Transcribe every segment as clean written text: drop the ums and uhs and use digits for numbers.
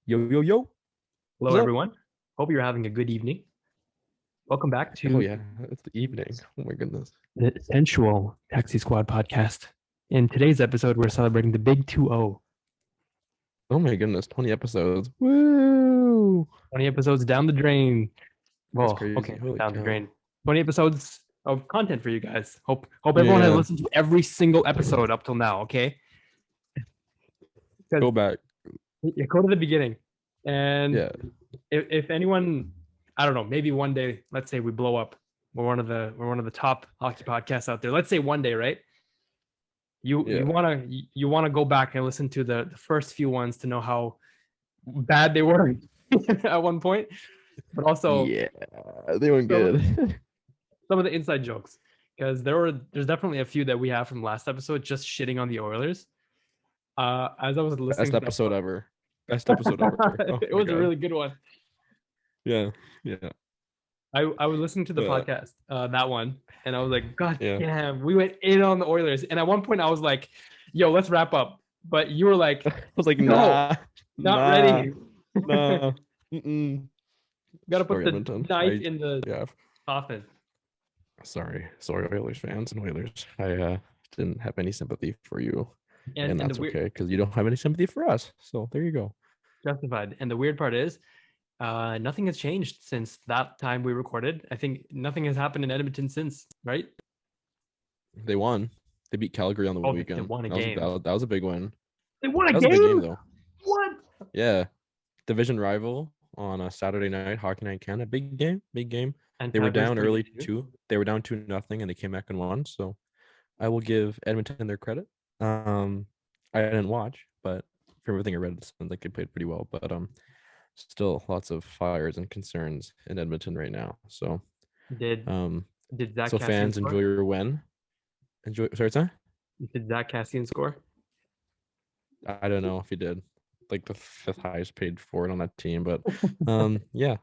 Yo, yo, yo. Hello, What's up? everyone. Hope you're having a good evening. Welcome back Oh, to yeah. It's the evening. Oh, my goodness. the Sensual Taxi Squad podcast. In today's episode, we're celebrating the big 2-0. Oh, my goodness. 20 episodes. Woo. 20 episodes down the drain. That's Well, crazy. okay, Holy down the cow. drain. 20 episodes of content for you guys. Hope everyone has Yeah. listened to every single episode up till now, okay? Because Go back. you go to the beginning. And Yeah. if anyone, I don't know, maybe one day, let's say we blow up. We're one of the top hockey podcasts out there. Let's say one day, right? You Yeah. you want to you want to go back and listen to the first few ones to know how bad they were at one point, but also Yeah. They went some good. some of the inside jokes, because there's definitely a few that we have from last episode just shitting on the Oilers. As I was listening Best to the episode ever. Best episode ever. Oh, it my was a God. really good one. Yeah. Yeah. I was listening to the Uh, podcast, that one, and I was like, God yeah. I damn, we went in on the Oilers. And at one point I was like, yo, let's wrap up. But you were like, was like, no, nah. not Nah. ready. Nah. Mm-mm. Got to put Sorry, the Edmonton. knife in the Yeah. coffin. Sorry, Oilers fans and Oilers. I didn't have any sympathy for you, and And the that's weird okay because you don't have any sympathy for us. So there you go. justified. And the weird part is, nothing has changed since that time we recorded. I think nothing has happened in Edmonton since, right? They won. They beat Calgary on the Oh, they weekend. won a That was game. that was a big win. They won a That was a big game game. though. What? Yeah, division rival on a Saturday night, Hockey Night Canada. Big game, big game. And They were Calgary's down early 3-2. too. They were down 2-0, and they came back and won. So I will give Edmonton their credit. I didn't watch, but from everything I read, it sounds like they played pretty well. But still lots of fires and concerns in Edmonton right now. So Did um, did Zach so Cassian fans enjoy score? your win. Enjoy. Sorry, it's not. Did Zach Cassian score? I don't know if he did. Like the fifth highest paid forward on that team, but yeah,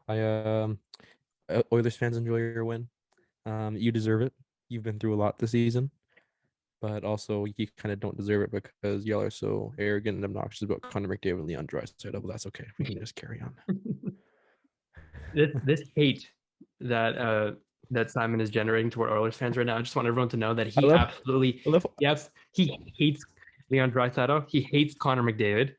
Oilers fans enjoy your win. You deserve it. You've been through a lot this season, but also you kind of don't deserve it because y'all are so arrogant and obnoxious about Connor McDavid and Leon Draisaitl. But that's okay. We can just carry on. This hate that Simon is generating toward Oilers fans right now. I just want everyone to know that I he love, absolutely, I love. yes, he hates Leon Draisaitl. He hates Connor McDavid.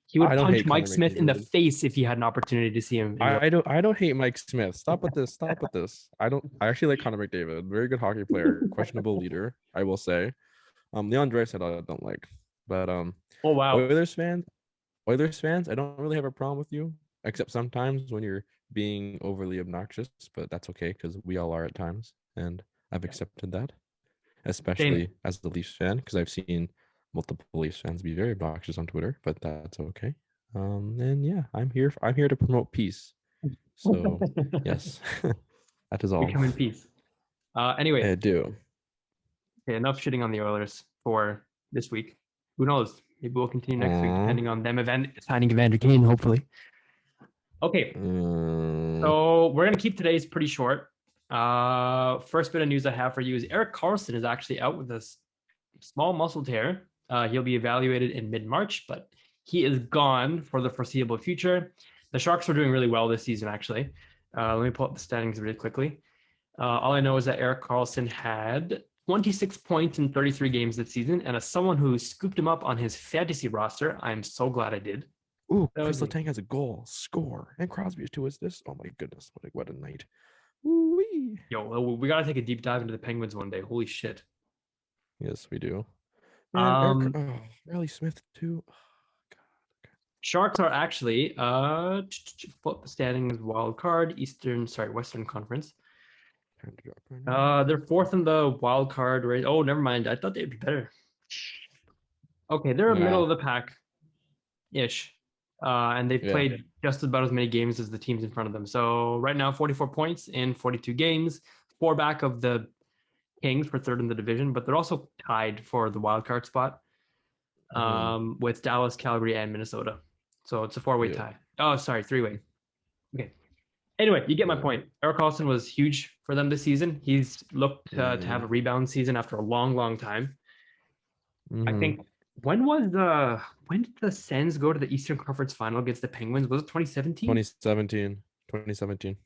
He would I don't punch hate Mike Connor Smith in the McDavid. face if he had an opportunity to see him. I don't hate Mike Smith. Stop with this. Stop with this. I actually like Connor McDavid. Very good hockey player, questionable leader, I will say. Leon Draisaitl I don't like. But Oh wow. Oilers fans, Oilers fans, I don't really have a problem with you, except sometimes when you're being overly obnoxious, but that's okay because we all are at times, and I've accepted that, Same. especially as the Leafs fan, because I've seen multiple Leafs fans be very obnoxious on Twitter, but that's okay. And yeah, I'm here to promote peace. So yes, that is We all. come in peace. Anyway, I do. okay, enough shitting on the Oilers for this week. Who knows? Maybe we'll continue next week, Aww. depending on them signing Evander Kane, hopefully. Okay, so we're gonna keep today's pretty short. First bit of news I have for you is Erik Karlsson is actually out with a small muscle tear. He'll be evaluated in mid-March, but he is gone for the foreseeable future. The Sharks are doing really well this season, actually. Let me pull up the standings really quickly. All I know is that Erik Karlsson had 26 points in 33 games this season, and as someone who scooped him up on his fantasy roster, I'm so glad I did. Ooh, That Chris was Letang has a goal, score, and Crosby's too. Is this? Oh my goodness, what a night! Woo-wee. yo. We gotta take a deep dive into the Penguins one day. Holy shit. Yes, we do. Man, Eric, Um, Riley Smith too. Oh, God. Sharks are actually pull up the standings wild card Western Conference. Time to drop right now. They're fourth in the wild card race. Oh, never mind. I thought they'd be better. Okay, they're middle Nah, of the pack ish. And they've yeah. played just about as many games as the teams in front of them. So right now, 44 points in 42 games, four back of the Kings for third in the division, but they're also tied for the wild card spot with Dallas, Calgary, and Minnesota. So it's a four-way Yeah, tie. Oh, sorry, three-way. Okay. Anyway, you get my yeah. point. Erik Karlsson was huge for them this season. He's looked to have a rebound season after a long, long time. I Mm-hmm. think when did the Sens go to the Eastern Conference Final against the Penguins? Was it 2017? 2017.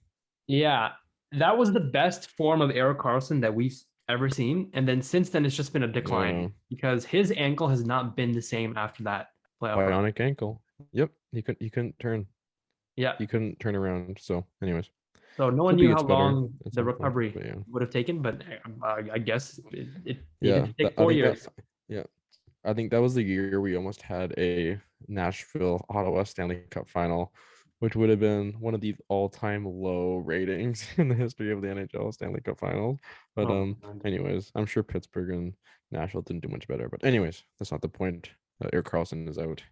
Yeah, that was the best form of Erik Karlsson that we've ever seen. And then since then, it's just been a decline because his ankle has not been the same after that playoff run. Bionic ankle. Yep. He couldn't turn. Yeah. He couldn't turn around. So, anyways. So no one Hope he knew how gets better long at the some point. recovery But yeah. would have taken, but I guess it needed Yeah. to take I 4 think years. yeah. I think that was the year we almost had a Nashville Ottawa Stanley Cup final, which would have been one of the all-time low ratings in the history of the NHL Stanley Cup finals. But Oh, God. anyways, I'm sure Pittsburgh and Nashville didn't do much better. But anyways, that's not the point. Erik Karlsson is out.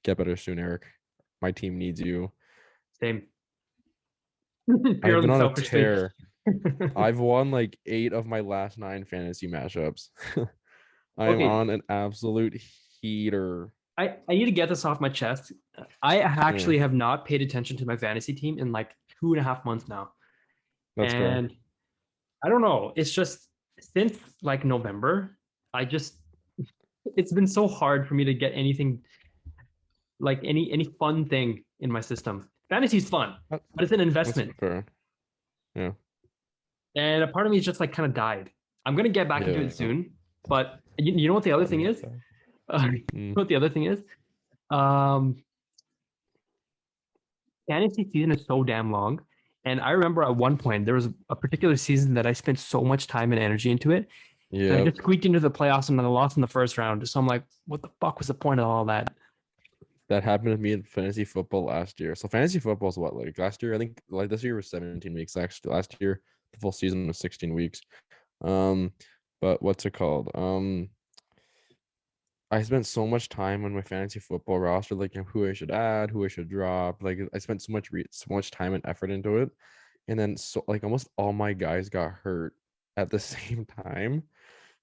Get better soon, Erik. My team needs you. Same. I've been Purely on a selfishly. tear. I've won like 8 of my last 9 fantasy matchups. I'm Okay, on an absolute heater. I need to get this off my chest. I Yeah, actually have not paid attention to my fantasy team in like 2.5 months now. that's fair. And I don't know. It's just since like November, I just it's been so hard for me to get anything like any fun thing in my system. Fantasy's fun, That- but it's an That's investment. fair. Yeah. And a part of me is just like kind of died. I'm gonna get back into Yeah. it soon. But you know what the other thing is? You know what the other thing is? Um, fantasy season is so damn long. And I remember at one point there was a particular season that I spent so much time and energy into it. And I Yeah. just squeaked into the playoffs and I lost in the first round. So I'm like, what the fuck was the point of all that? That happened to me in fantasy football last year. So fantasy football is what, like last year? I think like this year was 17 weeks. Actually, last year the full season was 16 weeks. Um, but what's it called? I spent so much time on my fantasy football roster, like who I should add, who I should drop. Like I spent so much time and effort into it, and then so like almost all my guys got hurt at the same time.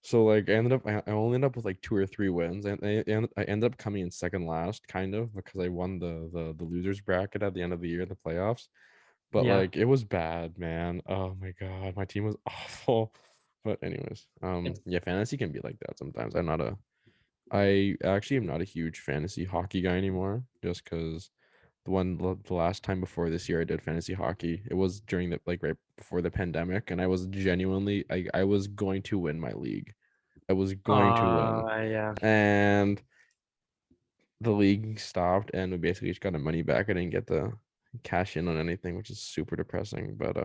So like I only ended up with like 2 or 3 wins, and I ended up coming in second last, kind of because I won the losers bracket at the end of the year in the playoffs. But Yeah. like it was bad, man. Oh my god, my team was awful. But anyways, It's yeah, fantasy can be like that sometimes. I actually am not a huge fantasy hockey guy anymore, just because the last time before this year I did fantasy hockey, it was during the like right before the pandemic, and I was genuinely I was going to win my league. I was going to win, yeah. and the league stopped, and we basically just got our money back. I didn't get the cash in on anything, which is super depressing. But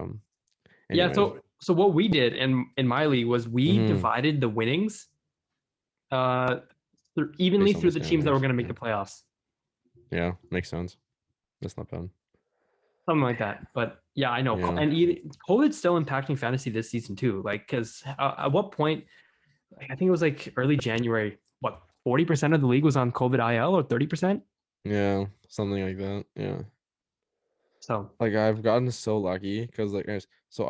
Yeah, anyways, so what we did in my league was we mhm, divided the winnings uh evenly based on the through the teams that were standings, going to make yeah, the playoffs. yeah, makes sense. That's not bad. Something like that. But yeah, I know. Yeah. And COVID's still impacting fantasy this season too. Like, because at what point, I think it was like early January, what, 40% of the league was on COVID IL or 30%? Yeah, something like that. Yeah. So, Like I've gotten so lucky because like so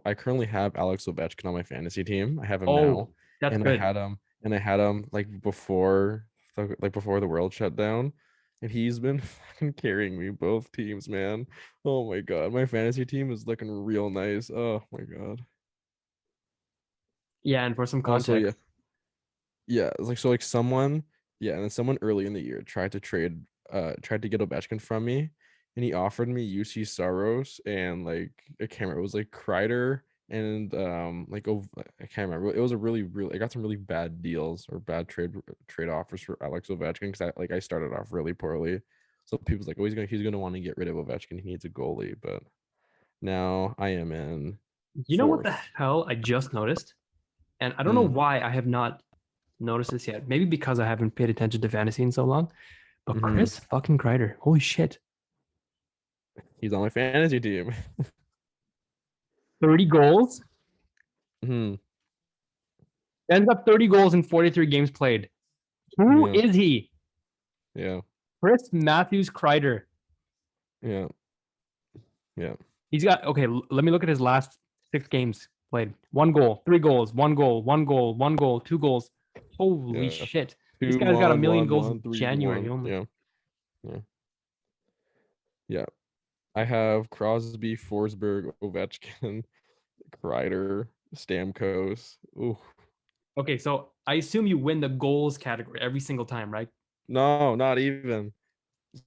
I currently have Alex Ovechkin on my fantasy team. I have him oh, now, that's and good. I had him like before the world shut down, and he's been fucking carrying me both teams, man. Oh my god, my fantasy team is looking real nice. Oh my god. Yeah. And for some Also, context, yeah, it's like so like someone, yeah, and then someone early in the year tried to get Ovechkin from me, and he offered me UC Saros and like I can't remember, it was like Kreider and I can't remember. It was a really I got some really bad deals or bad trade offers for Alex Ovechkin because I started off really poorly. So people's like, oh, he's gonna want to get rid of Ovechkin. He needs a goalie, but now I am in you know what the fourth. hell I just noticed? And I don't know Mm, why I have not noticed this yet. Maybe because I haven't paid attention to fantasy in so long. But hmm. Chris fucking Kreider, holy shit. He's on my fantasy team. 30 goals, Hmm. ends up 30 goals in 43 games played. Who Yeah. is he? Yeah. Chris Matthews Kreider. Yeah. Yeah. He's got, okay, let me look at his last 6 games played. 1 goal, 3 goals, 1 goal, 1 goal, 1 goal, 2 goals. Holy Yeah. shit. This Two, guy's got a one, million one, goals in one, three, January one. only. Yeah. Yeah. Yeah. I have Crosby, Forsberg, Ovechkin, Kreider, Stamkos. Ooh. Okay, so I assume you win the goals category every single time, right? No, not even.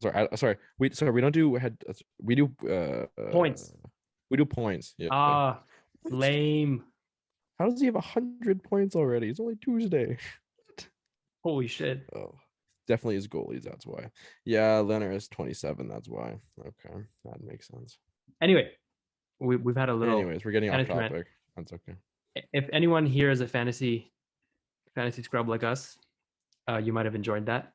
Sorry. We don't do head. We do Points. we do points. Yeah. Ah, What? lame. How does he have 100 points already? It's only Tuesday. Holy shit. Oh, definitely his goalies. That's why. Yeah, Leonard is 27. That's why. Okay, that makes sense. Anyway, we've had a little. Anyways, we're getting off fantasy rant. topic. That's okay. If anyone here is a fantasy scrub like us, you might have enjoyed that.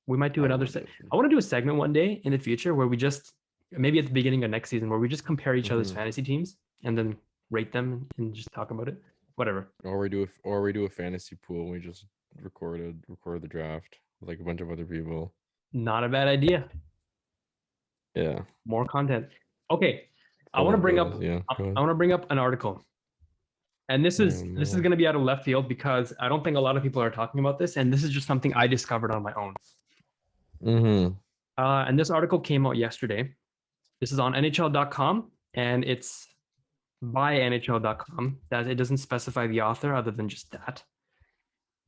We might do another. I want to do a segment one day in the future where we just maybe at the beginning of next season where we just compare each other's fantasy teams and then rate them and just talk about it. Whatever. Or we do a fantasy pool. And we just record the draft with like a bunch of other people. Not a bad idea. Yeah. More content. Okay. I want to bring up. Yeah. I want to bring up an article. And this is going to be out of left field because I don't think a lot of people are talking about this, and this is just something I discovered on my own. And this article came out yesterday. This is on NHL.com, and it's by NHL.com. That it doesn't specify the author other than just that.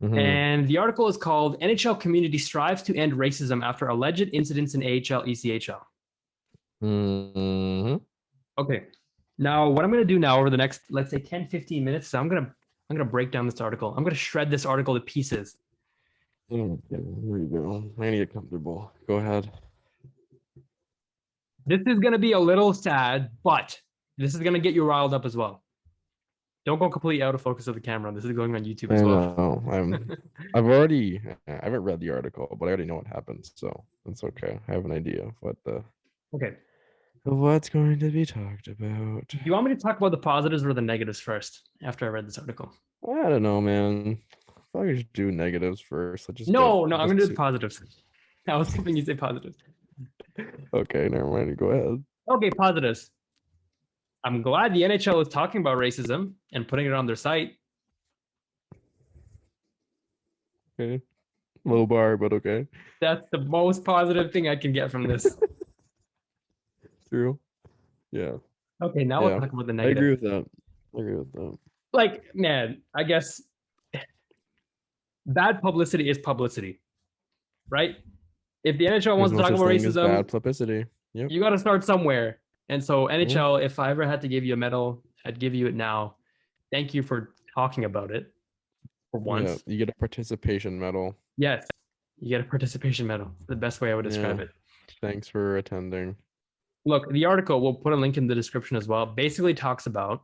And the article is called "NHL Community Strives to End Racism After Alleged Incidents in AHL ECHL." Okay. Now, what I'm going to do now over the next, let's say 10, 15 minutes, is I'm going to break down this article. I'm going to shred this article to pieces. Here you go. I need to get comfortable. Go ahead. This is going to be a little sad, but this is going to get you riled up as well. Don't go completely out of focus of the camera. This is going on YouTube as well. I haven't read the article, but I already know what happens, so it's okay. I have an idea of what's going to be talked about. Do you want me to talk about the positives or the negatives first after I read this article? I don't know, man. I thought we should do negatives first. I'm going to do the positives. I was hoping you'd say positives. Okay, never mind. Go ahead. Okay, positives. I'm glad the NHL is talking about racism and putting it on their site. Okay. Low bar, but okay. That's the most positive thing I can get from this. True. Yeah. Okay, now we'll talk about the negative. I agree with that. Like, man, I guess bad publicity is publicity, right? If the NHL wants to talk about racism, bad publicity. Yep. You got to start somewhere. And so NHL, if I ever had to give you a medal, I'd give you it now. Thank you for talking about it for once. Yeah, you get a participation medal. Yes, you get a participation medal. The best way I would describe it. Thanks for attending. Look, the article, we'll put a link in the description as well, basically talks about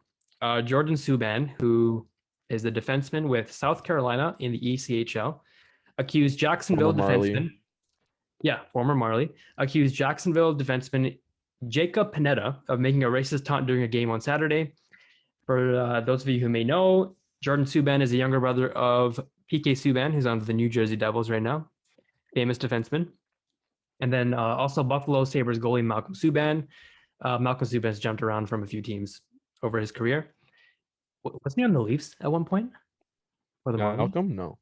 Jordan Subban, who is the defenseman with South Carolina in the ECHL, accused Jacksonville defenseman. Yeah, former Marley. Accused Jacksonville defenseman Jacob Panetta of making a racist taunt during a game on Saturday. For those of you who may know, Jordan Subban is a younger brother of PK Subban, who's on the New Jersey Devils right now. Famous defenseman. And then also Buffalo Sabres goalie Malcolm Subban. Malcolm Subban's jumped around from a few teams over his career. Wasn't he on the Leafs at one point? Or the Malcolm? No.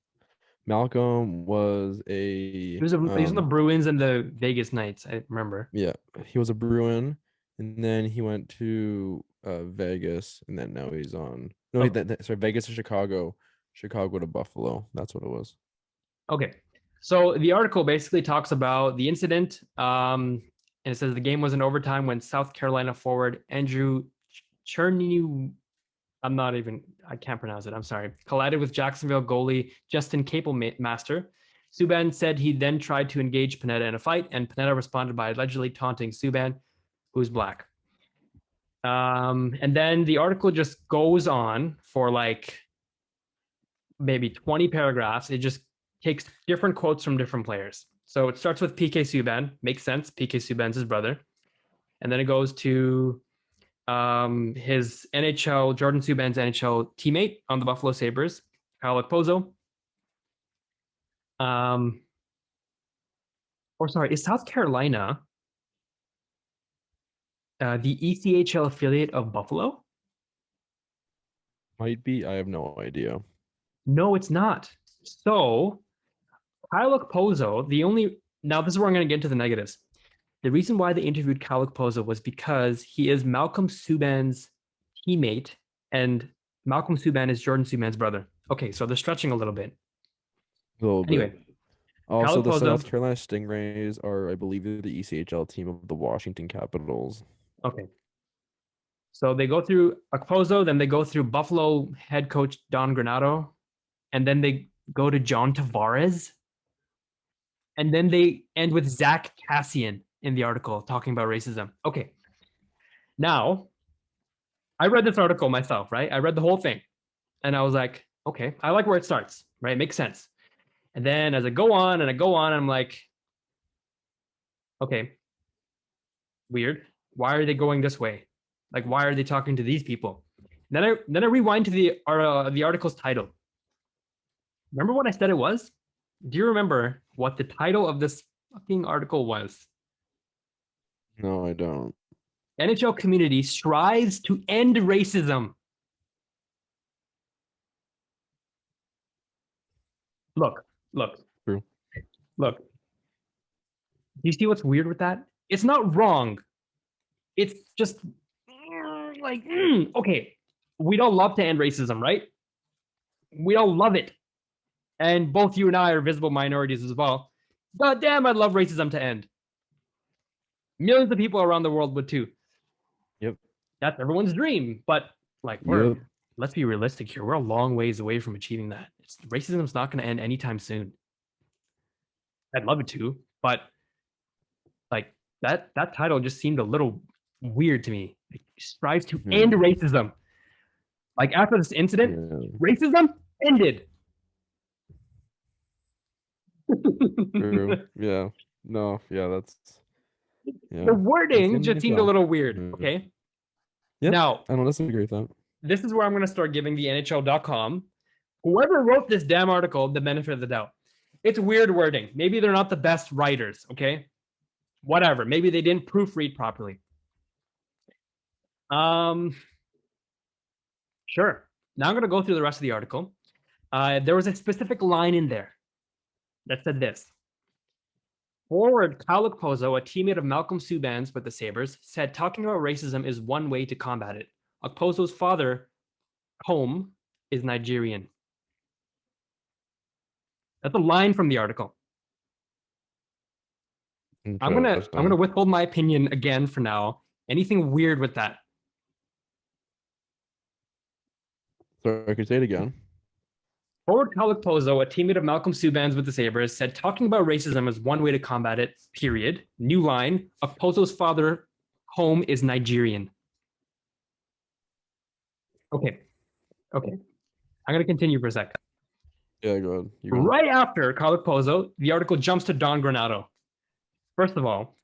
Malcolm was he was on the Bruins and the Vegas Knights, I remember. Yeah, he was a Bruin, and then he went to Vegas, and then now he's on. No, Vegas to Chicago to Buffalo. That's what it was. Okay. So the article basically talks about the incident, and it says the game was in overtime when South Carolina forward Andrew Cherny, I can't pronounce it, I'm sorry, collided with Jacksonville goalie Justin Capelmaster. Subban said he then tried to engage Panetta in a fight, and Panetta responded by allegedly taunting Subban, who's black. And then the article just goes on for like maybe 20 paragraphs. It just takes different quotes from different players. So it starts with PK Subban, makes sense. PK Subban's his brother. And then it goes to his Jordan Subban's NHL teammate on the Buffalo Sabres, Kyle Okposo. Is South Carolina the ECHL affiliate of Buffalo? Might be. I have no idea. No, it's not. So Kyle Okposo, now this is where I'm going to get into the negatives. The reason why they interviewed Kyle Okposo was because he is Malcolm Subban's teammate, and Malcolm Subban is Jordan Subban's brother. Okay, so they're stretching a little bit. A little bit. Anyway, Also, Kyle the South Pozo. Carolina Stingrays are, I believe, they're the ECHL team of the Washington Capitals. Okay. So they go through Okposo, then they go through Buffalo head coach Don Granato, and then they go to John Tavares, and then they end with Zach Cassian in the article talking about racism. Okay. Now, I read this article myself, right? I read the whole thing, and I was like, okay, I like where it starts, right? It makes sense. And then as I go on and I go on, I'm like, okay, weird. Why are they going this way? Like, why are they talking to these people? Then I rewind to the article's title. Remember what I said it was? Do you remember what the title of this fucking article was? No, I don't. NHL community strives to end racism. Look, look, True. look. Do you see what's weird with that? It's not wrong. It's just like, okay, we don't love to end racism, right? We don't love it. And both you and I are visible minorities as well. God damn, I'd love racism to end. Millions of people around the world would too. Yep. That's everyone's dream. But like, let's be realistic here. We're a long ways away from achieving that. Racism's not going to end anytime soon. I'd love it to, but like that title just seemed a little weird to me. It strives to end racism. Like after this incident, racism ended. True. Yeah. No. Yeah. That's. Yeah. The wording just seemed a little weird. Okay. Yeah. Now, I don't disagree with that. This is where I'm going to start giving the NHL.com, whoever wrote this damn article, the benefit of the doubt. It's weird wording. Maybe they're not the best writers. Okay. Whatever. Maybe they didn't proofread properly. Sure. Now I'm going to go through the rest of the article. There was a specific line in there that said this. Forward Kyle Okposo, a teammate of Malcolm Subban's with the Sabres, said talking about racism is one way to combat it. Okposo's father, home, is Nigerian. That's a line from the article. I'm gonna withhold my opinion again for now. Anything weird with that? Sorry, I could say it again. Forward Kyle Okposo, a teammate of Malcolm Subban's with the Sabres, said talking about racism is one way to combat it, period. New line, Okposo's father, home, is Nigerian. Okay. I'm going to continue for a second. Yeah, go ahead. Right after Kyle Okposo, the article jumps to Don Granato. First of all,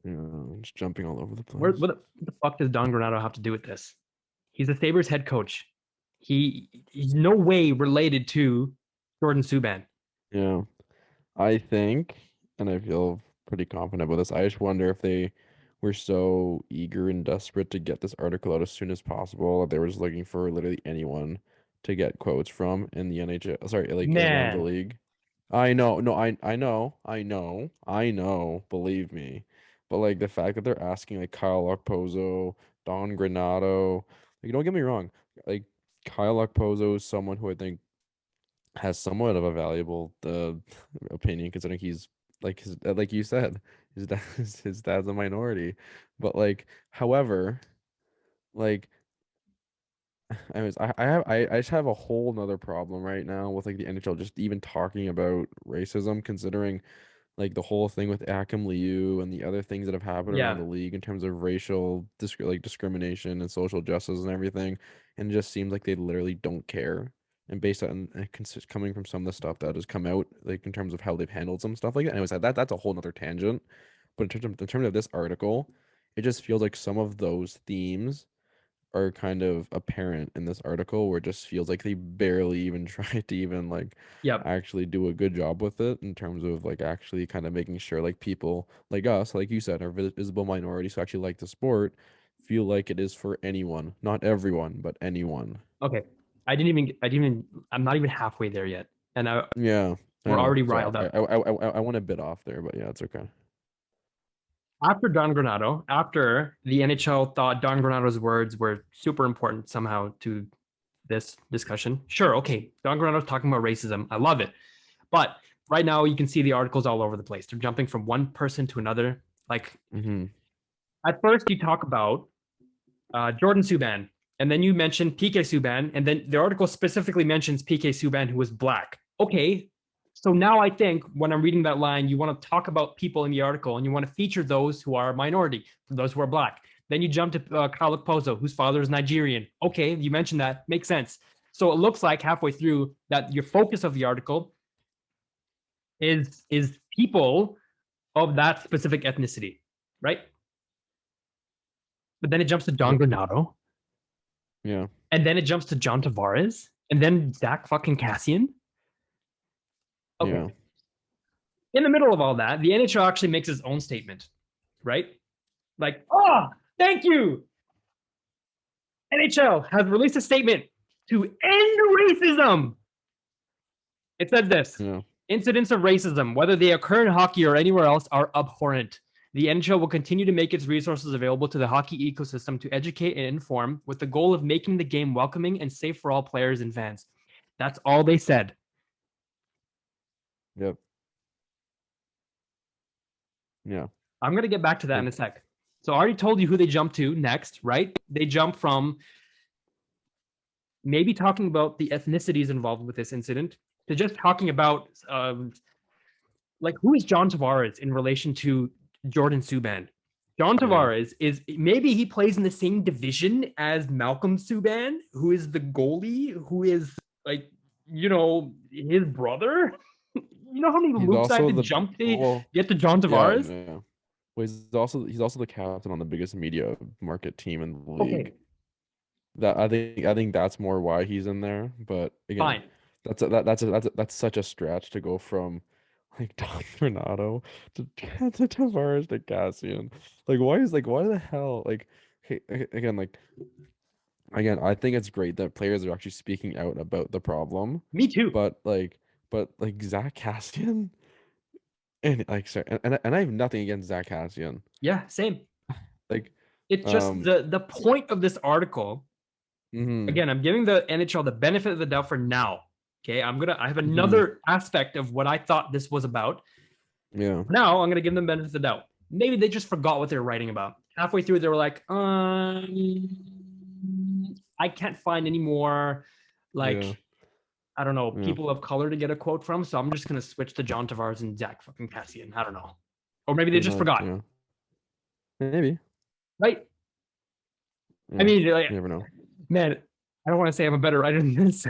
yeah, just jumping all over the place. What the fuck does Don Granato have to do with this? He's the Sabres head coach. He's no way related to Jordan Subban. Yeah, I think, and I feel pretty confident about this. I just wonder if they were so eager and desperate to get this article out as soon as possible that they were just looking for literally anyone to get quotes from in the NHL. Sorry, like around the league. I know, no, I know, believe me. But like the fact that they're asking like Kyle Okposo, Don Granato, like don't get me wrong, like Kyle Okposo is someone who I think has somewhat of a valuable opinion considering he's like like you said, his dad's a minority. But like, however, like anyways, I just have a whole nother problem right now with like the NHL just even talking about racism, considering like the whole thing with Akim Liu and the other things that have happened around the league in terms of racial discrimination and social justice and everything, and it just seems like they literally don't care. And based on coming from some of the stuff that has come out, like in terms of how they've handled some stuff like that, anyways, that's a whole nother tangent. But in terms of this article, it just feels like some of those themes are kind of apparent in this article where it just feels like they barely even tried to even like actually do a good job with it in terms of like actually kind of making sure like people like us, like you said, are visible minorities who actually like the sport, feel like it is for anyone, not everyone, but anyone. Okay. I'm not even halfway there yet. And we're already riled up. I want to bit off there, but yeah, it's okay. After Don Granato, after the NHL thought Don Granato's words were super important somehow to this discussion. Sure, okay, Don Granado's talking about racism. I love it. But right now you can see the articles all over the place. They're jumping from one person to another. Like at first you talk about Jordan Subban, and then you mention PK Subban, and then the article specifically mentions PK Subban, who was black. Okay, so now I think when I'm reading that line, you want to talk about people in the article, and you want to feature those who are a minority, those who are black. Then you jump to Kyle Okposo, whose father is Nigerian. Okay, you mentioned that. Makes sense. So it looks like halfway through that your focus of the article is people of that specific ethnicity, right? But then it jumps to Don Granado. Yeah. And then it jumps to John Tavares. And then Zach fucking Kassian. Okay. Yeah. In the middle of all that, the NHL actually makes its own statement, right? Like, oh, thank you. NHL has released a statement to end racism. It says this. Yeah. Incidents of racism, whether they occur in hockey or anywhere else, are abhorrent. The NHL will continue to make its resources available to the hockey ecosystem to educate and inform with the goal of making the game welcoming and safe for all players and fans. That's all they said. Yep. Yeah. I'm going to get back to that in a sec. So I already told you who they jumped to next, right? They jump from maybe talking about the ethnicities involved with this incident to just talking about like who is John Tavares in relation to Jordan Subban. John Tavares is maybe he plays in the same division as Malcolm Subban, who is the goalie, who is like, you know, his brother. You know how many loops I had to jump to get to John Tavares? Yeah. Well, he's also the captain on the biggest media market team in the league. Okay. That I think that's more why he's in there. But again, fine. That's such a stretch to go from like Don Renato to Tavares to Kassian. Like why the hell like hey, again I think it's great that players are actually speaking out about the problem. Me too. But Zach Kassian and I have nothing against Zach Kassian. Yeah, same. Like it's just the point of this article. Again, I'm giving the NHL the benefit of the doubt for now. Okay, I have another aspect of what I thought this was about. Yeah. Now I'm gonna give them the benefit of the doubt. Maybe they just forgot what they were writing about. Halfway through, they were like, I can't find any more I don't know, people of color to get a quote from, so I'm just gonna switch to John Tavares and Zach fucking Kassian. I don't know. Or maybe they just forgot. Yeah. Maybe. Right? Yeah. I mean, you never know. Man, I don't want to say I'm a better writer than this.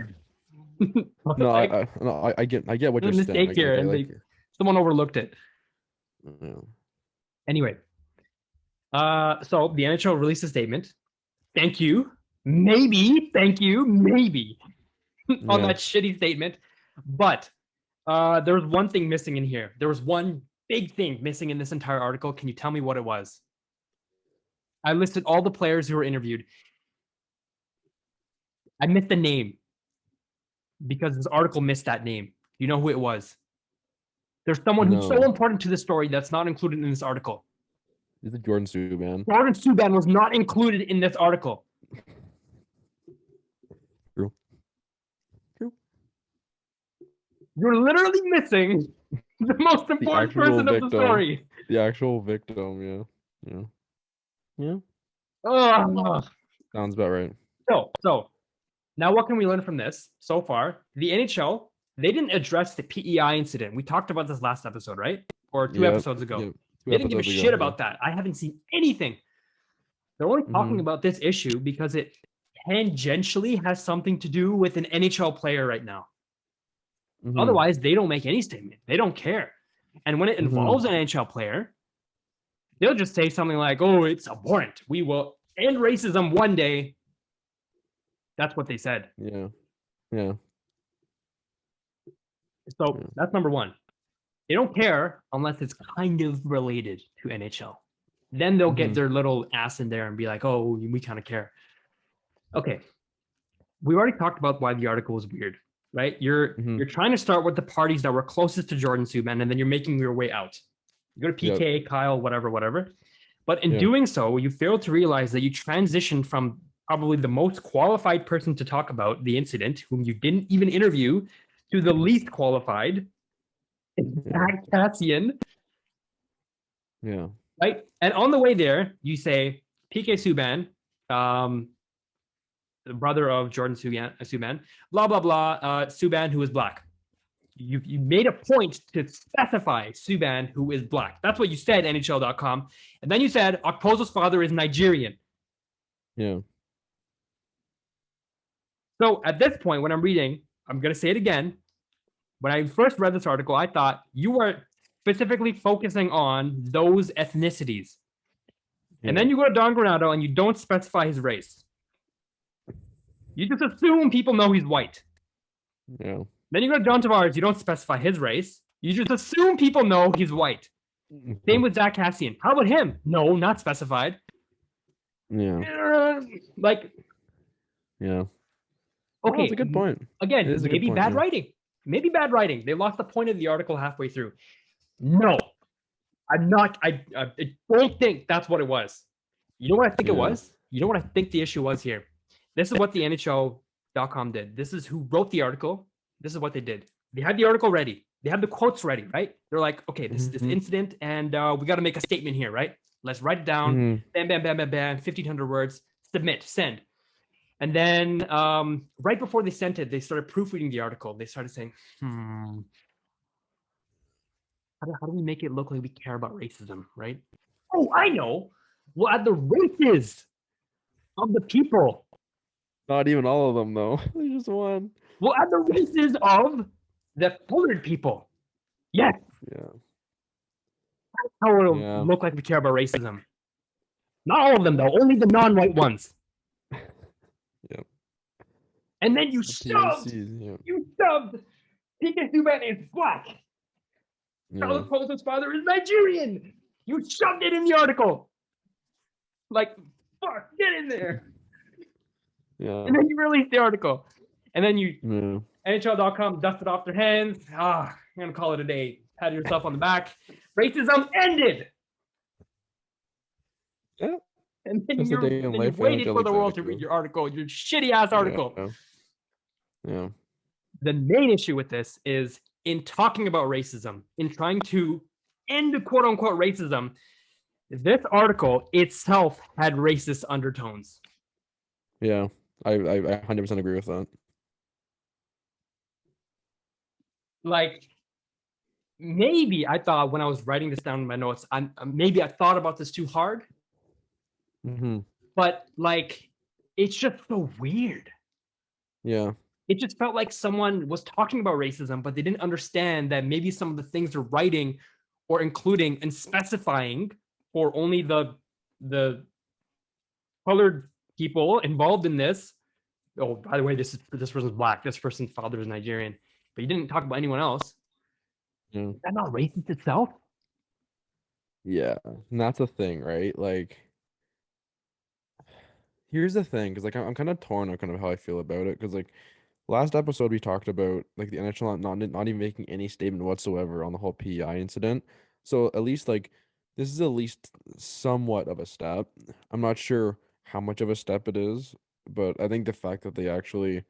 No, I get what you're saying. Mistake here, and someone overlooked it. Yeah. Anyway, so the NHL released a statement. Thank you, maybe on that shitty statement, but there was one thing missing in here. There was one big thing missing in this entire article. Can you tell me what it was? I listed all the players who were interviewed. I missed the name because this article missed that name. You know who it was? There's someone who's so important to the story that's not included in this article. Is it Jordan Subban? Jordan Subban was not included in this article. True. You're literally missing the most important person of the story. The actual victim, yeah. Oh. Sounds about right. So now what can we learn from this so far? The NHL, they didn't address the PEI incident. We talked about this last episode, right? Or two episodes ago. Yep. They didn't give a shit about that. I haven't seen anything. They're only talking about this issue because it tangentially has something to do with an NHL player right now. Otherwise, they don't make any statement. They don't care. And when it involves an NHL player, they'll just say something like, oh, it's abhorrent. We will end racism one day. That's what they said. Yeah. So that's number one. They don't care unless it's kind of related to NHL. Then they'll get their little ass in there and be like, oh, we kind of care. Okay. We already talked about why the article was weird, right? You're trying to start with the parties that were closest to Jordan Subban, and then you're making your way out. You go to PK, Kyle, whatever. But in doing so, you fail to realize that you transitioned from probably the most qualified person to talk about the incident, whom you didn't even interview, to the least qualified, Zach Cassian. Yeah. Right? And on the way there, you say PK Subban, the brother of Jordan Subban, blah, blah, blah, Subban, who is black. You made a point to specify Subban, who is black. That's what you said, NHL.com. And then you said Okposo's father is Nigerian. Yeah. So at this point, when I'm reading, I'm going to say it again. When I first read this article, I thought you were specifically focusing on those ethnicities. Yeah. And then you go to Don Granato and you don't specify his race. You just assume people know he's white. Yeah. Then you go to John Tavares, you don't specify his race. You just assume people know he's white. Same with Zach Cassian. How about him? No, not specified. Yeah. Like, yeah. okay, That's a good point. Again, maybe bad writing. Maybe bad writing. They lost the point of the article halfway through. No, I'm not. I don't think that's what it was. You know what I think it was? You know what I think the issue was here? This is what the NHL.com did. This is who wrote the article. This is what they did. They had the article ready. They had the quotes ready, right? They're like, okay, this incident, and we got to make a statement here, right? Let's write it down. Bam, bam, bam, bam, bam. 1,500 words. Submit. Send. And then right before they sent it, they started proofreading the article. They started saying, how do we make it look like we care about racism, right? Oh, I know. We'll add the races of the people. Not even all of them, though. Just one. We'll add the races of the colored people. Yes. Yeah. That's how it'll look like we care about racism. Not all of them, though. Only the non-white ones. Yep. And then you shoved. You shoved. PK Subban is black. Carlos Pozo's father is Nigerian. You shoved it in the article. Like, fuck, get in there. Yeah. And then you release the article. And then you, NHL.com dusted off their hands. I'm going to call it a day. Pat yourself on the back. Racism ended. Yeah. And then you waited for the world to read your article, your shitty ass article. Yeah. The main issue with this is in talking about racism, in trying to end quote unquote racism, this article itself had racist undertones. Yeah, I 100% agree with that. Like, maybe I thought when I was writing this down in my notes, maybe I thought about this too hard. But like, it's just so weird. Yeah. It just felt like someone was talking about racism, but they didn't understand that maybe some of the things they're writing or including and specifying for only the colored people involved in this. Oh, by the way, this person's black. This person's father is Nigerian. But you didn't talk about anyone else. Yeah. Is that not racist itself? Yeah, and that's the thing, right? Like, here's the thing, because like I'm kind of torn on kind of how I feel about it, because like last episode we talked about like the NHL not even making any statement whatsoever on the whole PEI incident. So at least like this is at least somewhat of a step. I'm not sure how much of a step it is, but I think the fact that they actually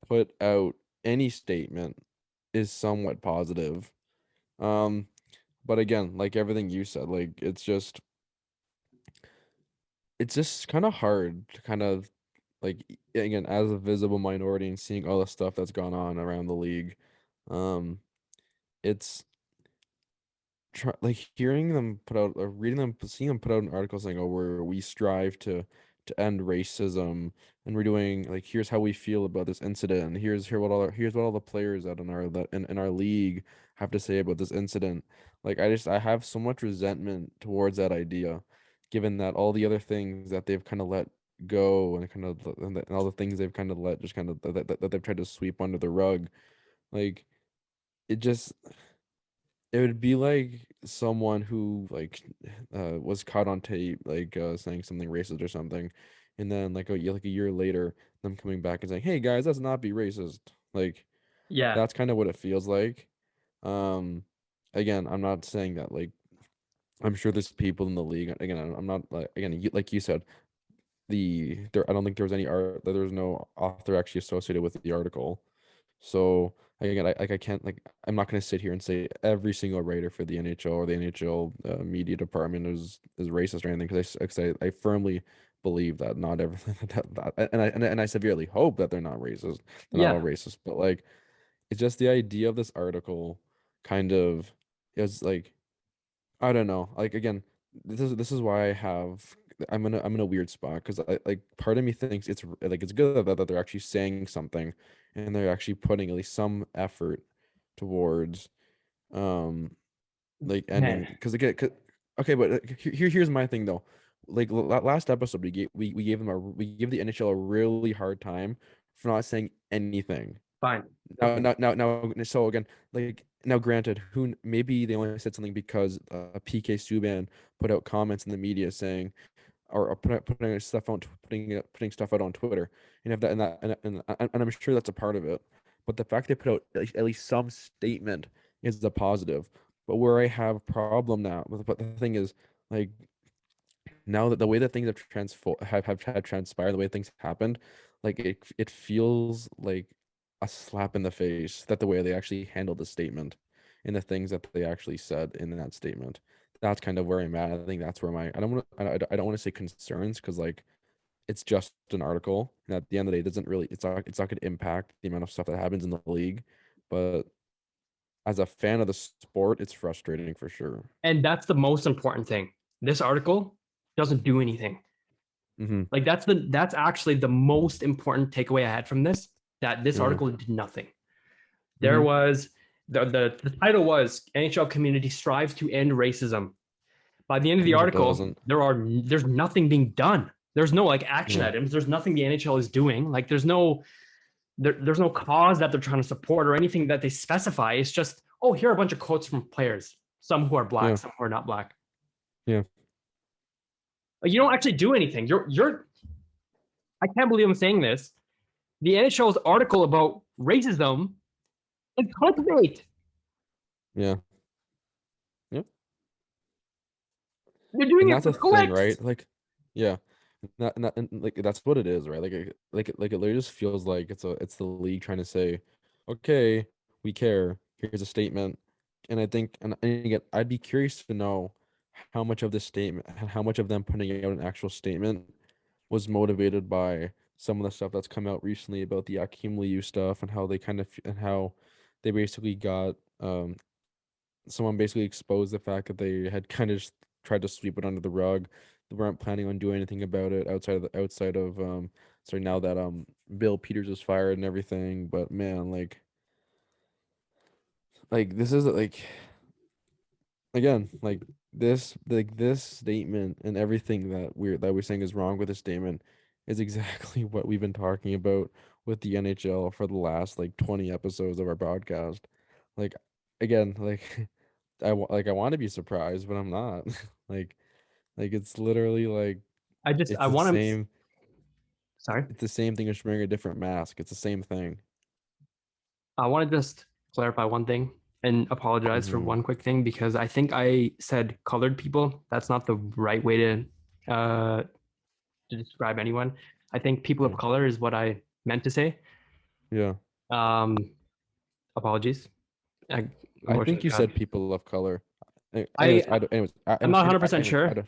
put out any statement is somewhat positive. But again, like everything you said, like it's just kind of hard to kind of like again as a visible minority and seeing all the stuff that's gone on around the league. It's like hearing them put out or reading them, seeing them put out an article saying, "Oh, we strive to end racism, and we're doing like here's how we feel about this incident, and here's what all the players out in our league have to say about this incident." Like I have so much resentment towards that idea, given that all the other things that they've kind of let go and all the things they've kind of let just kind of that they've tried to sweep under the rug, like it just. It would be like someone who like was caught on tape like saying something racist or something, and then like a year later them coming back and saying, "Hey guys, let's not be racist." Like, yeah, that's kind of what it feels like. Again, I'm not saying that like I'm sure there's people in the league. Again, I'm not like again like you said, I don't think there was any art. There was no author actually associated with the article. So again, I can't like I'm not going to sit here and say every single writer for the NHL or the NHL media department is racist or anything because I firmly believe that not everything and I severely hope that they're not racist. They're not all Yeah, racist, but like it's just the idea of this article kind of is like I don't know. Like again, this is why I'm in a weird spot because I like part of me thinks it's good that they're actually saying something and they're actually putting at least some effort towards um like ending man. because again okay but here's my thing though like last episode we gave we gave the NHL a really hard time for not saying anything Fine. so again, like now, granted, maybe they only said something because PK Subban put out comments in the media saying, or putting stuff out on Twitter, and if that and I'm sure that's a part of it. But the fact they put out at least some statement is a positive. But where I have a problem now, but the thing is, like now that the way that things have transpired, the way things happened, like it feels like a slap in the face that the way they actually handled the statement and the things that they actually said in that statement. That's kind of where I'm at. I think that's where I don't want to say concerns because like it's just an article and at the end of the day it doesn't really it's not going to impact the amount of stuff that happens in the league. But as a fan of the sport, it's frustrating for sure. And that's the most important thing. This article doesn't do anything. Mm-hmm. Like that's actually the most important takeaway I had from this. That this Yeah. article did nothing. There Mm-hmm. was the title was NHL community strives to end racism. By the end of the And it article, doesn't. there's nothing being done. There's no like action Yeah. items. There's nothing the NHL is doing. Like there's no cause that they're trying to support or anything that they specify. It's just, oh, here are a bunch of quotes from players, some who are black, Yeah. some who are not black. Yeah. Like, you don't actually do anything. I can't believe I'm saying this. The NHL's article about racism is clickbait. Yeah. Yeah. They're doing And it that's for a thing, clicks. right? Like, yeah. And like that's what it is, right? Like it literally just feels like it's the league trying to say, okay, we care. Here's a statement. And I think and again, I'd be curious to know how much of this statement, how much of them putting out an actual statement was motivated by some of the stuff that's come out recently about the Akim Liu stuff and how they kind of and how they basically got someone basically exposed the fact that they had kind of just tried to sweep it under the rug. They weren't planning on doing anything about it outside of sorry now that Bill Peters was fired and everything. But man, like this is like again this statement and everything that we're saying is wrong with the statement is exactly what we've been talking about with the NHL for the last like 20 episodes of our podcast. Like again, like I want to be surprised, but I'm not. like it's literally like it's I the want to. same Sorry, it's the same thing as wearing a different mask. It's the same thing. I want to just clarify one thing and apologize for Hmm. one quick thing because I think I said colored people. That's not the right way to describe anyone. I think people of Yeah. color is what I meant to say. Yeah. Um, Apologies. I, I think unfortunately, you God. said people of color. I I'm not Anyways, 100% I sure, don't,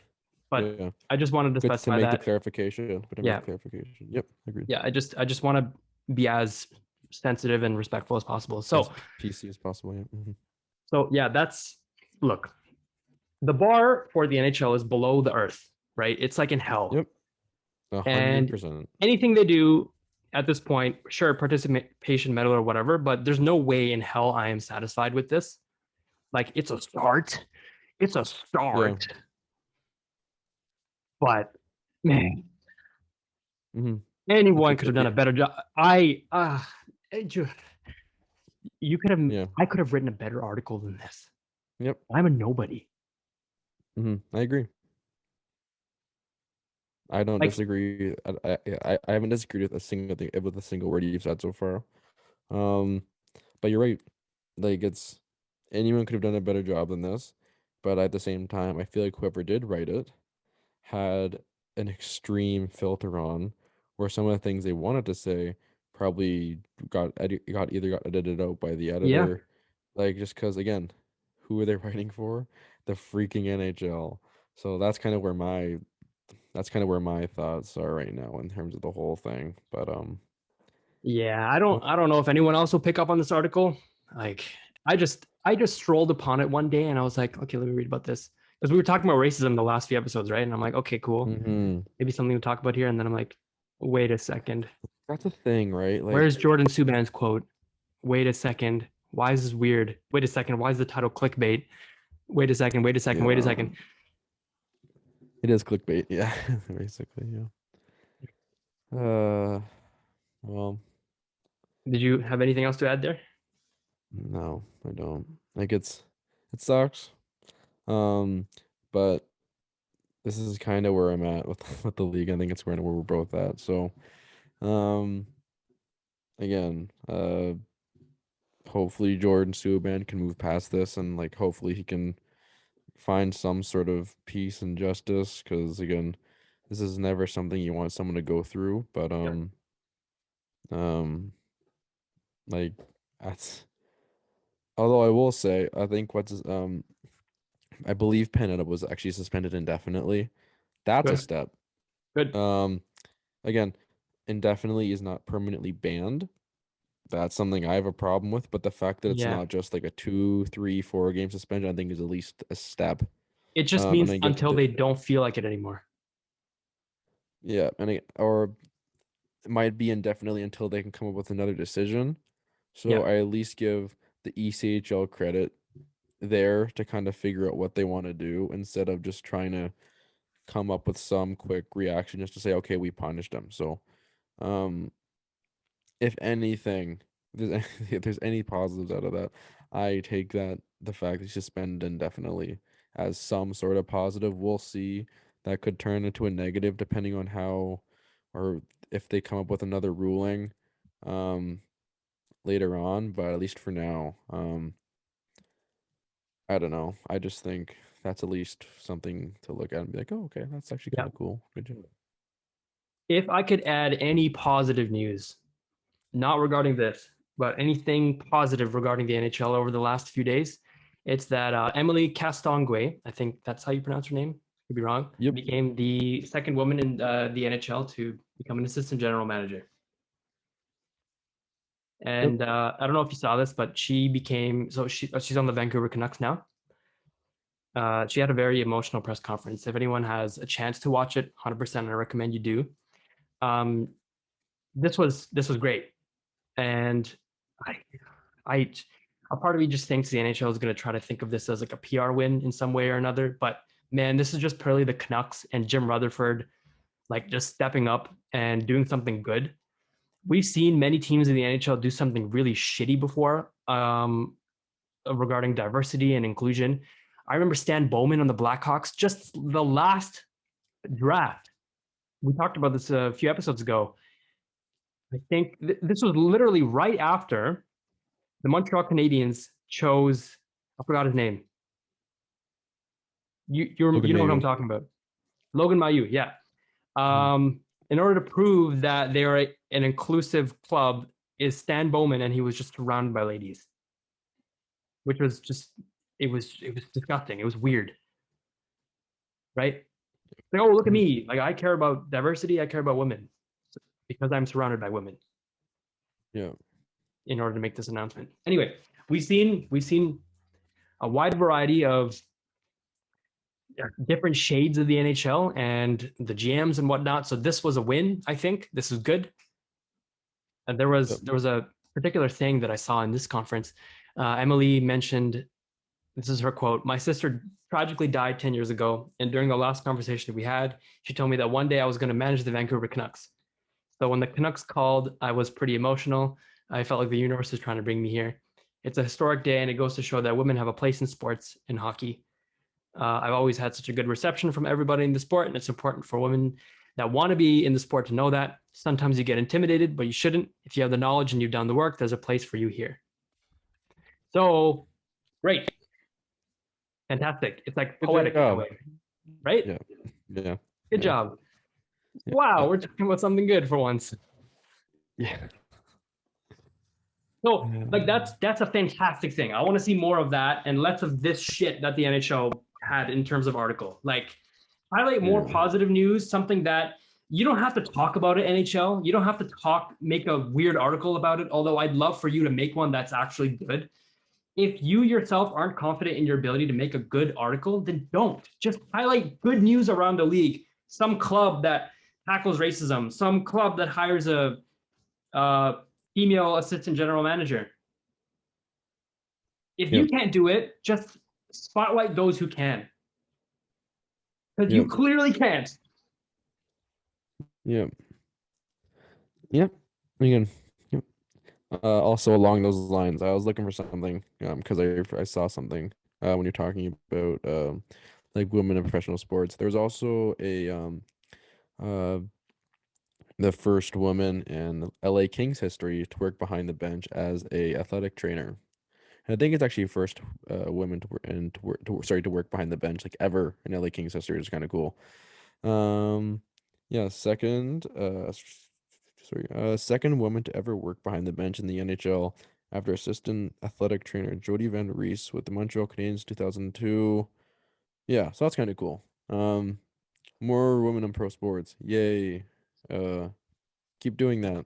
but yeah. I just wanted to Good to specify make the that. clarification. Good to make Yeah, the clarification. Yep, agreed. yeah. I just want to be as sensitive and respectful as possible. As So PC as possible. Yeah. so yeah, that's look. The bar for the NHL is below the earth, right? It's like in hell, Yep. A hundred and percent. anything they do at this point, sure, participation medal or whatever, but there's no way in hell I am satisfied with this. Like it's a start. It's a Yeah. start. But man, Hmm. anyone could have done a better job. You could have. Yeah. I could have written a better article than this. Yep. I'm a nobody. I agree. I don't Like disagree. I haven't disagreed with a single thing with a single word you've said so far. Um, but you're right. Like it's anyone could have done a better job than this, but at the same time, I feel like whoever did write it had an extreme filter on, where some of the things they wanted to say probably either got edited out by the Yeah. editor, like just because again, who are they writing for? The freaking NHL. So that's kind of where my thoughts are right now in terms of the whole thing. But Yeah, I don't know if anyone else will pick up on this article. Like I just strolled upon it one day and I was like, okay, let me read about this. Because we were talking about racism the last few episodes, right? And I'm like, okay, cool. hmm Maybe something to talk about here. And then I'm like, wait a second. that's a thing, right? Where's Like, Jordan Subban's quote? Wait a second. Why is this weird? Wait a second. Why is the title clickbait? Wait a second. Wait a second. Wait a yeah, second. it is clickbait. Yeah, basically, yeah. Well, Did you have anything else to add there? no, I don't. Like it sucks. Um, but this is kind of where I'm at with with the league. I think it's where we're both at. So, um, again, hopefully Jordan Subban can move past this and like hopefully he can find some sort of peace and justice. Because again, this is never something you want someone to go through. But Yeah. um, like that's. Although I will say, I think I believe Pineda was actually suspended indefinitely. That's a Good. step. Good. Um, again, indefinitely is not permanently banned. That's something I have a problem with. But the fact that it's Yeah. not just like a 2, 3, 4 game suspension, I think is at least a step. It just And means again, until they don't feel like it anymore. yeah, or it might be indefinitely until they can come up with another decision. So Yeah. I at least give the ECHL credit there to kind of figure out what they want to do instead of just trying to come up with some quick reaction just to say, okay, we punished them. So, um, if anything, if there's any positives out of that, I take that the fact that he's suspended indefinitely as some sort of positive. We'll see. That could turn into a negative depending on how or if they come up with another ruling um later on, but at least for now, I don't know. I just think that's at least something to look at and be like, oh, okay, that's actually Yeah. kind of cool. Good job. If I could add any positive news, not regarding this, but anything positive regarding the NHL over the last few days, it's that Émilie Castonguay, I think that's how you pronounce her name, could be wrong, Yep. became the second woman in the NHL to become an assistant general manager. Yep. And I don't know if you saw this, but she's on the Vancouver Canucks now. She had a very emotional press conference. If anyone has a chance to watch it, 100%, I recommend you do. Um, this was great, and I, I, a part of me just thinks the NHL is going to try to think of this as like a PR win in some way or another. But man, this is just purely the Canucks and Jim Rutherford like just stepping up and doing something good. We've seen many teams in the NHL do something really shitty before regarding diversity and inclusion. I remember Stan Bowman on the Blackhawks, just the last draft. We talked about this a few episodes ago. I think this was literally right after the Montreal Canadiens chose, I forgot his name. You Logan know what I'm Mayu. talking about. Logan Mailloux, yeah. Mhm. In order to prove that they are an inclusive club, is Stan Bowman, and he was just surrounded by ladies, which was just it was disgusting. It was weird, right? Like, oh, look at Mhm. me. Like I care about diversity. I care about women because I'm surrounded by women Yeah. in order to make this announcement. Anyway, we've seen a wide variety of different shades of the NHL and the GMs and whatnot. So this was a win. I think this is good. And there was Yep. there was a particular thing that I saw in this conference. Emily mentioned, this is her quote: "My sister tragically died 10 years ago, and during the last conversation we had, she told me that one day I was going to manage the Vancouver Canucks. So when the Canucks called, I was pretty emotional. I felt like the universe was trying to bring me here. It's a historic day, and it goes to show that women have a place in sports and hockey. I've always had such a good reception from everybody in the sport, and it's important for women that want to be in the sport to know that. Sometimes you get intimidated, but you shouldn't. If you have the knowledge and you've done the work, there's a place for you here." So great, fantastic. It's like Good poetic in a job. way, right? Yeah. Yeah. Good Yeah. job. Wow, we're talking about something good for once. Yeah. So, like, that's a fantastic thing. I want to see more of that and less of this shit that the NHL had in terms of article. Like, highlight more Yeah. positive news, something that you don't have to talk about it, NHL. You don't have to make a weird article about it, although I'd love for you to make one that's actually good. If you yourself aren't confident in your ability to make a good article, then don't. Just highlight good news around the league. Some club that tackles racism, some club that hires a female assistant general manager. If you Yep. can't do it, just spotlight those who can. Because you Yep. clearly can't. Yep. Yep. Again. Yep. Also along those lines, I was looking for something because I saw something when you're talking about like women in professional sports. There's also a uh the first woman in LA Kings history to work behind the bench as a athletic trainer. And I think it's actually first woman to work and to work behind the bench like ever in LA Kings history, which is kind of cool. Yeah, second woman to ever work behind the bench in the NHL after assistant athletic trainer Jody Van Rees with the Montreal Canadiens 2002. Yeah, so that's kind of cool. More women in pro sports. Yay. Uh, keep doing that.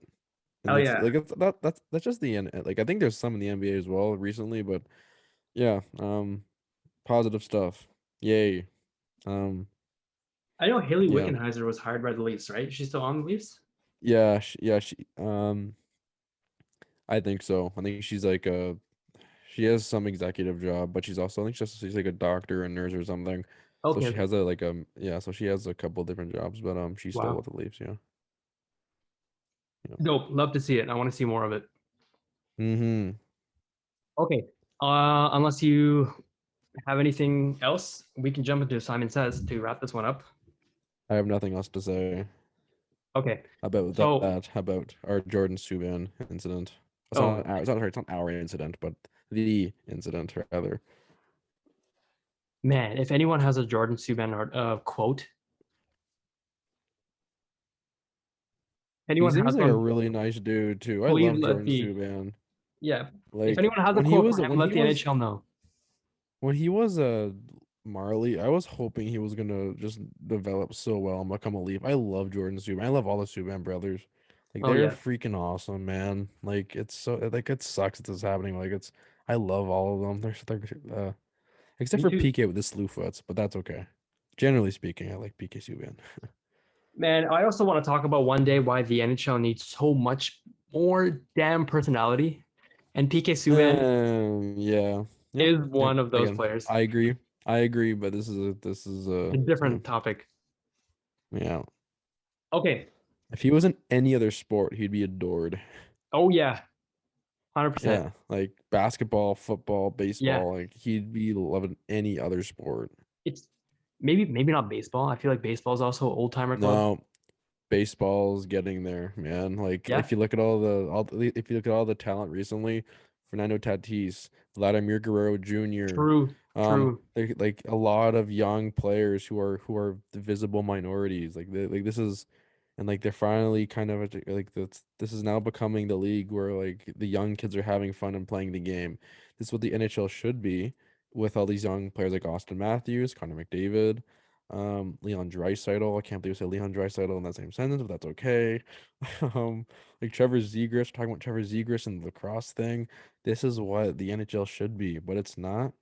And Hell that's yeah. like that's just the end. Like I think there's some in the NBA as well recently, but yeah, positive stuff. Yay. Um, I know Haley yeah. Wickenheiser was hired by the Leafs, right? She's still on the Leafs? Yeah, I think so. I think she's like she has some executive job, but she's also I think she's like a doctor and nurse or something. So Okay, she okay. has a like yeah, so she has a couple different jobs, but she's still Wow. with the Leafs, yeah. Yeah. Dope. Love to see it. I want to see more of it. Mm-hmm. Okay. Unless you have anything else, we can jump into Simon Says to wrap this one up. I have nothing else to say Okay. about So, that, about our Jordan Subban incident. oh, It's not our incident, but the incident rather. man, if anyone has a Jordan Subban quote, He anyone seems has like a one, really nice dude too. I please love let Jordan the, Subban. yeah. If Like anyone has a quote for him, when let he the was NHL know. when he was a Marley, I was hoping he was gonna just develop so well and become a Leaf. I love Jordan Subban. I love all the Subban brothers. Like Oh, they're yeah. freaking awesome, man. Like it's so like it sucks that this is happening. Like it's I love all of them. Except Me for too. PK with the slew foots, but that's okay. Generally speaking, I like PK Subban. Man, I also want to talk about one day why the NHL needs so much more damn personality. And PK Subban Yeah. Yep. is Yep. one of those Again, players. I agree. I agree, but A yeah. different topic. Yeah. Okay. If he was in any other sport, he'd be adored. Oh, yeah. 100%. Yeah, like basketball, football, Yeah. baseball, like he'd be loving any other sport. It's maybe not baseball. I feel like baseball is also old timer club. No, baseball's getting there, man. Like Yeah. if you look at all the talent recently, Fernando Tatis, Vladimir Guerrero Jr., True. True. like a lot of young players who are the visible minorities. Like this is and like they're finally kind of like this is now becoming the league where like the young kids are having fun and playing the game. This is what the NHL should be with all these young players like Austin Matthews, Connor McDavid. Leon Draisaitl. I can't believe I said Leon Draisaitl in that same sentence, but that's okay. Um, like Trevor Zegras, talking about Trevor Zegras and the lacrosse thing. This is what the NHL should be, but it's not,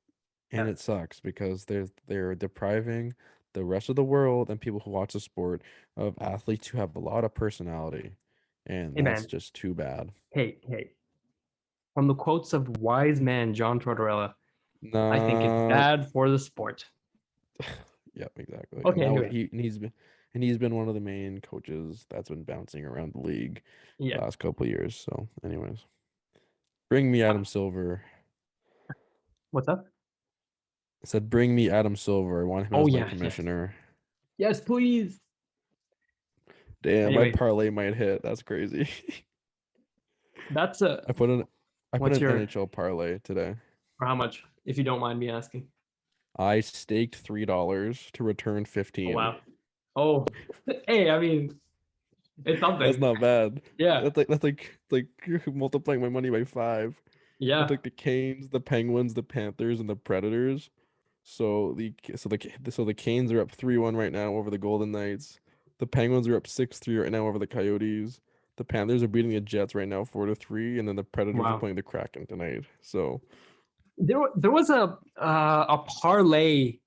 and Yeah. it sucks because they're depriving the rest of the world and people who watch the sport of athletes who have a lot of personality, and Hey, that's man. just too bad. Hey. From the quotes of wise man John Tortorella, I think it's No, bad for the sport. yeah, exactly. And Okay, now anyway. he's been one of the main coaches that's been bouncing around the league the Yeah. last couple of years. So, anyways, bring me Adam Silver. What's up? I said, bring me Adam Silver. I want him Oh, as my yeah. Yes. commissioner. Yes, please. Damn, my Anyway, parlay might hit. That's crazy. that's a I put an I put what's an your NHL parlay today. for how much, if you don't mind me asking? I staked $3 to return Oh, 15. wow. Oh, hey, I mean, it's That's something. not bad. Yeah, That's like multiplying my money by 5. That's yeah. like the Canes, the Penguins, the Panthers, and the Predators. So the Canes are up 3-1 right now over the Golden Knights. The Penguins are up 6-3 right now over the Coyotes. The Panthers are beating the Jets right now 4-3, and then the Predators are Wow. playing the Kraken tonight. So There was a parlay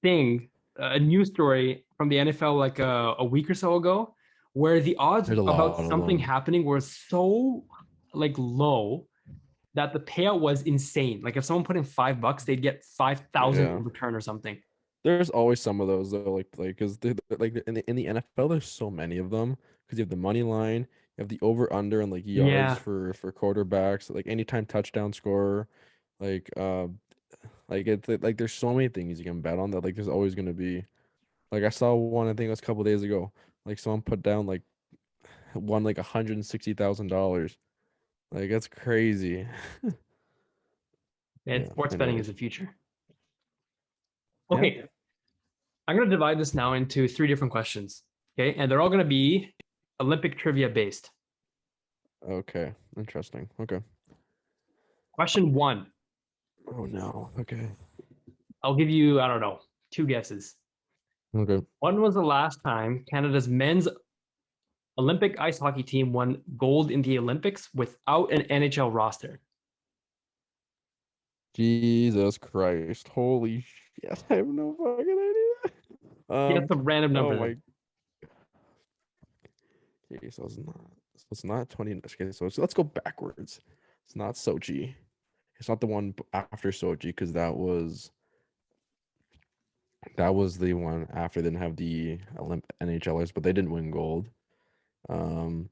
thing, a news story from the NFL like a week or so ago, where the odds there's a about lot of something them. happening were so like low that the payout was insane. Like if someone put in $5, they'd get 5,000 Yeah. in return or something. There's always some of those though, like because in the NFL, there's so many of them because you have the money line, you have the over under and like yards Yeah, for quarterbacks, like anytime touchdown scorer, like like there's so many things you can bet on that like there's always gonna be. Like I saw one, I think it was a couple days ago, like someone put down like won like $160,000. Like that's crazy. and Yeah. sports betting is Anyways. the future. Yeah. Okay, I'm gonna divide this now into three different questions. Okay, and they're all gonna be Olympic trivia based. Okay. Interesting. Okay. Question one. Oh no. Okay. I'll give you, I don't know, two guesses. Okay. When was the last time Canada's men's Olympic ice hockey team won gold in the Olympics without an NHL roster? Jesus Christ. Holy shit. I have no fucking idea. Guess a random Oh number my. then. Okay, so it's not 20. Okay, so let's go backwards. It's not Sochi. It's not the one after Sochi because that was the one after they didn't have the NHLers, but they didn't win gold. Um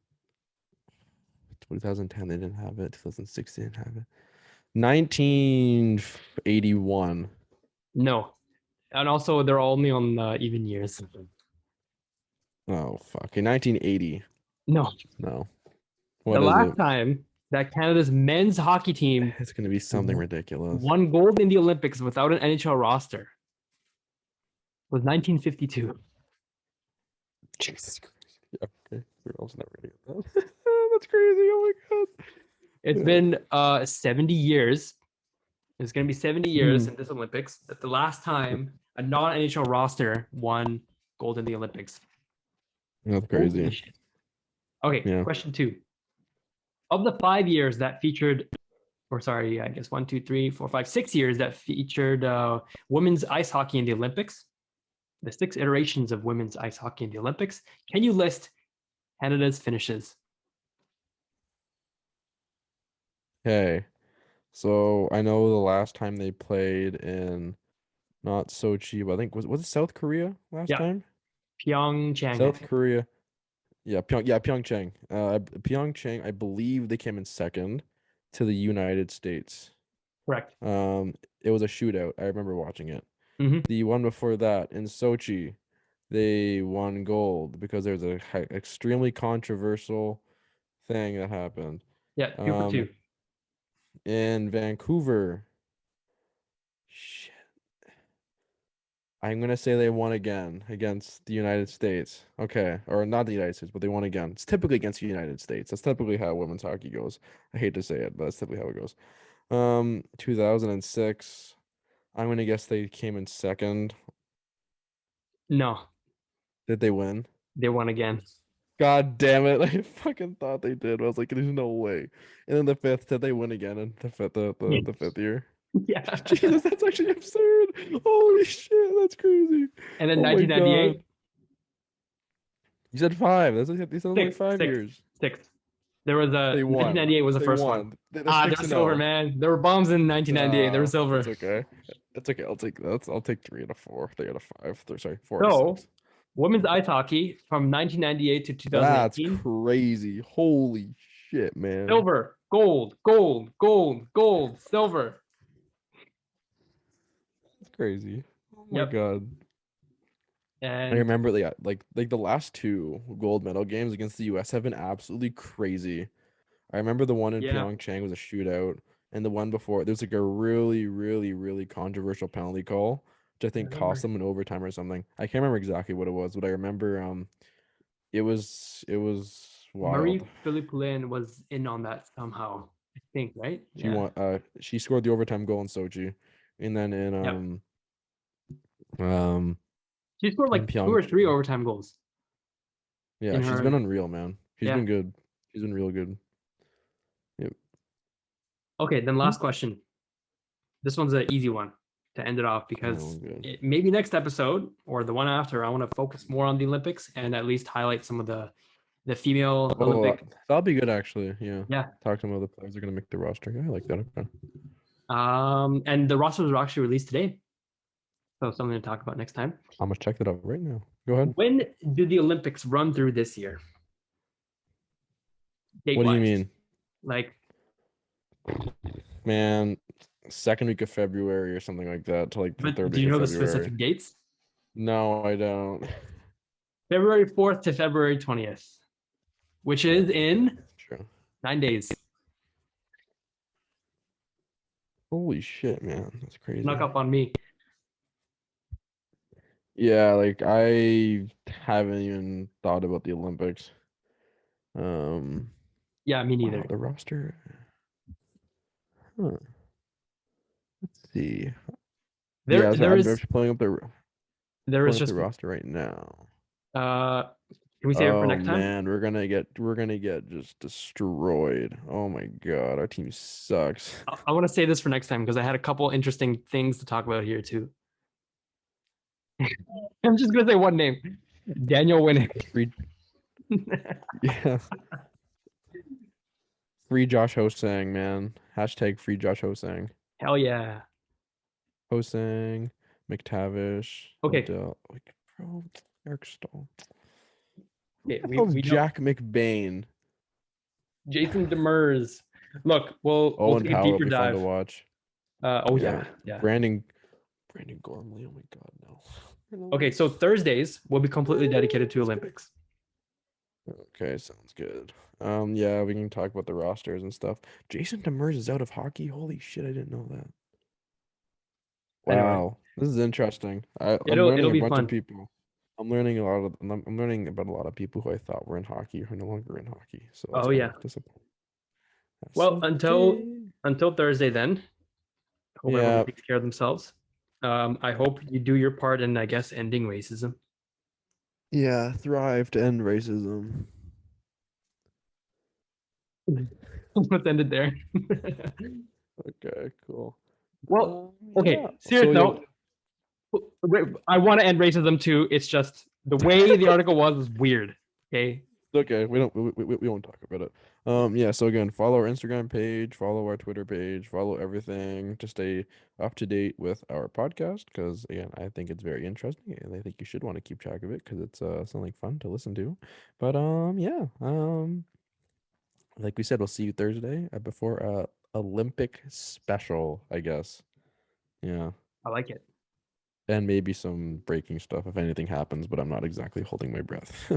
2010 they didn't have it. 2016 they didn't have it. 1981. No. And also, they're only on even years. Oh fuck. Okay, 1980. No. No. The What is last it? time that Canada's men's hockey team It's gonna be something ridiculous. won gold in the Olympics without an NHL roster was 1952. Jesus Christ. Yeah, okay. I was never gonna get that. That's crazy. Oh my god. It's Yeah. been 70 years. It's going to be 70 years Hmm. in this Olympics that the last time a non-NHL roster won gold in the Olympics. That's Holy crazy. shit. Okay, Yeah. question two. Of the 5 years that featured, or sorry, I guess 1, 2, 3, 4, 5, 6 years that featured women's ice hockey in the Olympics, the 6 iterations of women's ice hockey in the Olympics, can you list Canada's finishes? Okay. So I know the last time they played in not Sochi, but I think was it South Korea last Yeah, time? Pyeongchang, I South think. Korea. Yeah, Pyeongchang. Pyeongchang, I believe they came in second to the United States. Correct. It was a shootout. I remember watching it. Mm-hmm. The one before that in Sochi, they won gold because there's a extremely controversial thing that happened. Yeah, two for Um, two. in Vancouver, shit, I'm gonna say they won again against the United States. Okay, or not the United States, but they won again. It's typically against the United States. That's typically how women's hockey goes. I hate to say it, but that's typically how it goes. 2006. I'm gonna guess they came in second. No, Did they win? they won again. God damn it. I fucking thought they did. I was like, there's no way. And then the fifth, did they win again in the fifth the fifth year? Yeah. Jesus, that's actually absurd. Holy shit, that's crazy. And then Oh my God. 1998, You said 5. You said only six, 5 six, years. six. There was a They won. 1998 was the They first one. won. They're Ah, 6 they're and silver, 0. man. There were bombs in 1998. They were silver. It's okay. It's okay. I'll take that. I'll take 3 out of 4. 3 out of 5. Sorry, 4 out of So, 6. women's ice hockey from 1998 to That's 2018, crazy. Holy shit, man. silver, gold, gold, gold, gold, silver. That's crazy. Oh my Yep. God. I And remember like the last 2 gold medal games against the US have been absolutely crazy. I remember the one in yeah, Pyeongchang was a shootout, and the one before there's like a really, really, really controversial penalty call which I think cost them in overtime or something. I can't remember exactly what it was, but I remember it was Marie wild. Philippe was in on that somehow. I think, right? She scored the overtime goal in Sochi, and then in she scored in like 2 or 3 Pyeongchang. overtime goals. Yeah, she's been unreal, man. She's Yeah. been good. She's been real good. Yep. Okay, then last question. This one's an easy one to end it off because maybe next episode or the one after, I want to focus more on the Olympics and at least highlight some of the female Olympic. That'll be good, actually. Yeah. Yeah. Talk to some other players that are gonna make the roster. Yeah, I like that. Okay. And the rosters are actually released today, so something to talk about next time. I'm gonna check that out right now. Go ahead. When do the Olympics run through this year? What do you mean? Like, man, second week of February or something like that to like the third week of February. Do you know the specific dates? No, I don't. February 4th to February 20th, which is in 9 days. Holy shit, man. That's crazy. Snuck up on me. Yeah, like I haven't even thought about the Olympics. Yeah, me neither. Wow, the roster. Huh. Let's see. There is I'm pulling up the roster right now. Can we save it for next time? Oh man, we're gonna get just destroyed. Oh my god, our team sucks. I want to say this for next time because I had a couple interesting things to talk about here too. I'm just gonna say one name. Daniel Winnick. Yeah. Free Josh Hosang, man. Hashtag free Josh Hosang. Hell yeah. Hosang, McTavish. Okay. Odell, bro, Eric Stahl. Okay, we Jack McBain. Jason Demers. Look, we'll take a deeper dive. Fun to watch. Yeah. Brandon Gormley. Oh my god, no. Okay, so Thursdays will be completely dedicated to Olympics. Okay, sounds good. Yeah, we can talk about the rosters and stuff. Jason Demers is out of hockey. Holy shit, I didn't know that. Wow, anyway, this is interesting. I'm learning a bunch of people. I'm learning about a lot of people who I thought were in hockey who are no longer in hockey. So disappointing. Well, until Thursday then. Hope everyone takes care of themselves. I hope you do your part in, I guess, ending racism. Yeah, thrive to end racism. Let's end it there. Okay, cool. Well, okay, serious note. I want to end racism too. It's just the way the article was weird. Okay. Okay, we won't talk about it. Yeah, so again, follow our Instagram page, follow our Twitter page, follow everything to stay up to date with our podcast, because again, I think it's very interesting and I think you should want to keep track of it because it's something fun to listen to. But like we said, we'll see you Thursday before Olympic special, I guess. Yeah. I like it. And maybe some breaking stuff if anything happens, but I'm not exactly holding my breath.